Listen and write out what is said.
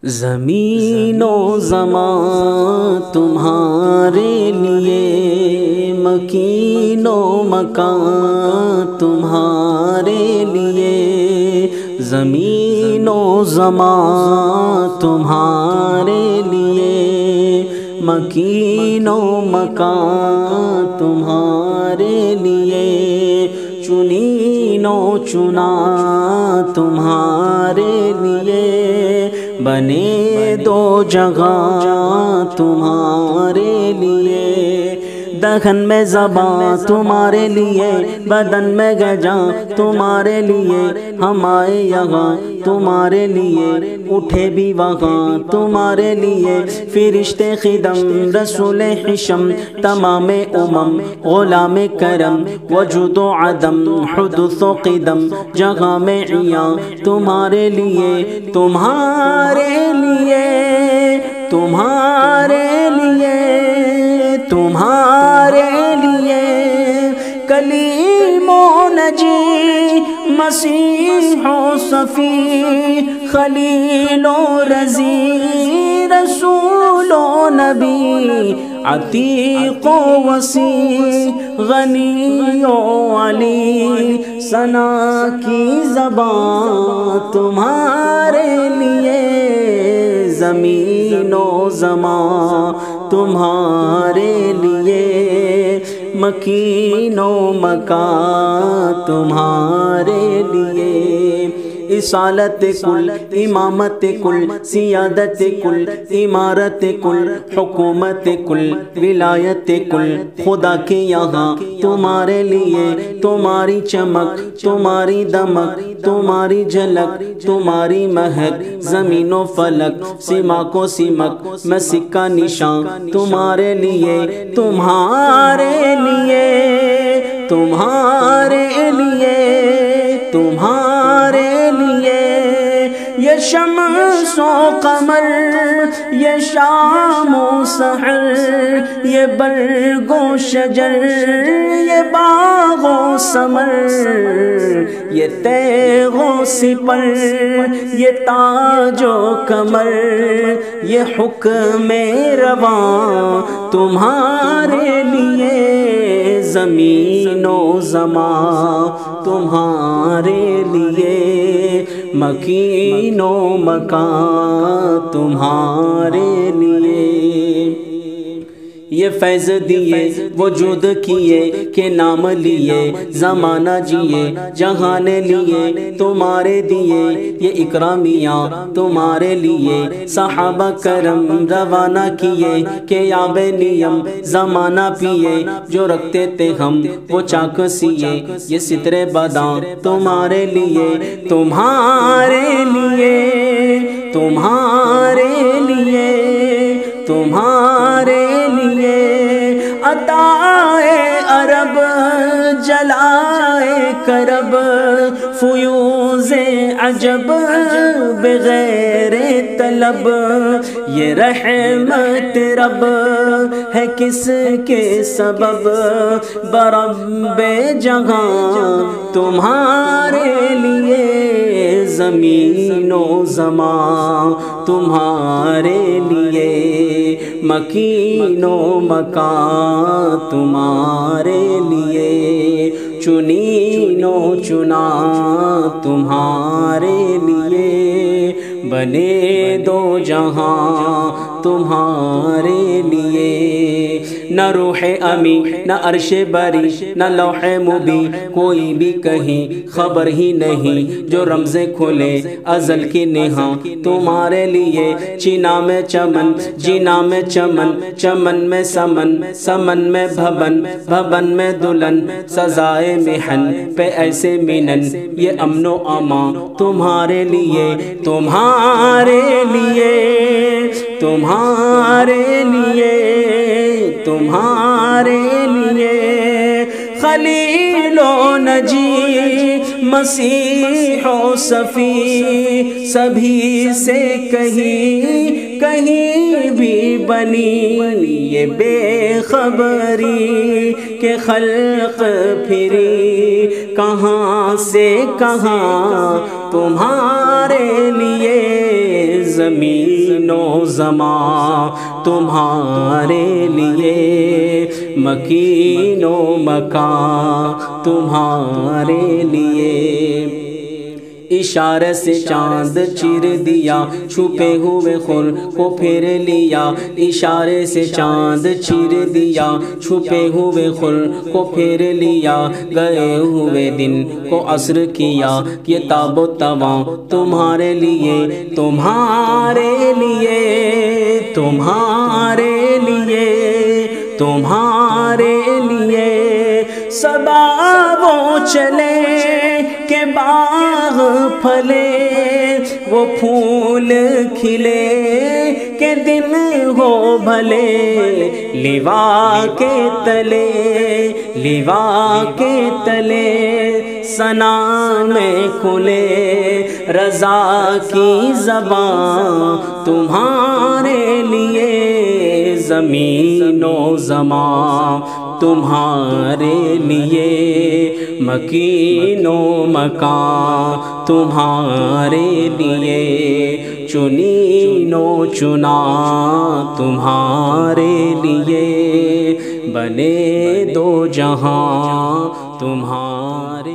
زمین و زمان تمہارے لیے، مکین و مکان تمہارے لیے، زمین و زمان تمہارے لیے، مکین و مکان تمہارے لیے، چنین و چنا تمہارے لیے، بنے دو جگہ تمہارے لیے، دہن میں زباں تمہارے لیے، بدن میں گجاں تمہارے لیے، ہم آئے یہاں تمہارے لیے، اٹھے بھی وہاں تمہارے لیے، فرشتے خدم رسول حشم تمام امم غلام کرم، وجود و عدم حدث و قدم، جگہ میں عیاں تمہارے لیے، تمہارے لیے، تمہارے لیے، تمہارے لیے، کلیم و نجی مسیح و صفی، خلیل و رضی رسول و نبی، عتیق و وسیع غنی و علی، ثنا کی زبان تمہارے لیے، زمین و زمان تمہارے لیے، مکین و مکان تمہارے لیے، اصالت کل، امامت کل، سیادت کل، عمارت کل، حکومت کل، ولایت کل، خدا کے یہاں تمہارے لیے، تمہاری چمک، تمہاری دمک، تمہاری جھلک، تمہاری مہک، زمین و فلک، سماک و سمک، مسک کا نشان تمہارے لیے، تمہارے لیے، تمہارے لیے، تمہارے لیے، یہ شمس و قمر، یہ شام و سحر، یہ برگ و شجر، یہ باغ و ثمر، یہ تیغ و سپر، یہ تاج و کمر، یہ حکم رواں تمہارے لیے، زمین و زمان تمہارے لیے، مکین و مکان تمہارے لیے، یہ فیض دیے وجود کیے کہ نام لیے، زمانہ جیے جہان لیے تمہارے دیے، یہ اکرامیاں تمہارے لیے، صحابہ کرم روانہ کیے کہ یاب نیم زمانہ پیے، جو رکھتے تھے ہم وہ چاک سیے، یہ سترے باداں تمہارے لیے، تمہارے لیے، تمہارے لیے، تمہارے لیے، عطائے عرب جلائے کرب، فیوز عجب بغیر طلب، یہ رحمت رب ہے کس کے سبب، برب جہاں تمہارے لیے، زمین و زمان تمہارے لیے، مکین و مکان تمہارے لیے، چنین و چنا تمہارے لیے، بنے دو جہاں تمہارے لیے، نہ روح امی نہ عرش بری نہ لوح مبی، کوئی بھی کہیں خبر ہی نہیں، جو رمز کھلے ازل کی نہاں تمہارے لیے، چینا میں چمن جینا میں چمن، چمن میں سمن سمن میں بھون، بھون میں دلہن، سزائے محن پہ ایسے منن، یہ امن و امان تمہارے لیے، تمہارے لیے، تمہارے لیے، تمہارے لیے، خلیل و نجی مسیح و صفی، سبھی سے کہیں کہیں بھی بنی یہ بے خبری کہ خلق پھری کہاں سے کہاں تمہارے لیے، زمین زمان تمہارے لیے، مکین و مکان تمہارے لیے۔ اشارے سے چاند چیر دیا، چھپے ہوئے خور کو پھیر لیا، اشارے سے چاند چیر دیا، چھپے ہوئے خور کو پھیر لیا، گئے ہوئے دن کو عصر کیا، یہ تاب و تواں تمہارے لیے، تمہارے لیے، تمہارے لیے، تمہارے لیے۔ صبا وہ چلے کہ باغ پھلے، وہ پھول کھلے کہ دن ہو بھلے، لیوا کے تلے، لیوا کے تلے ثنا میں کھلے، رضا کی زبان تمہارے لیے، زمین و زمان تمہارے لیے، مکین و مکان تمہارے لیے، چنین و چنا تمہارے لیے، بنے دو جہاں تمہارے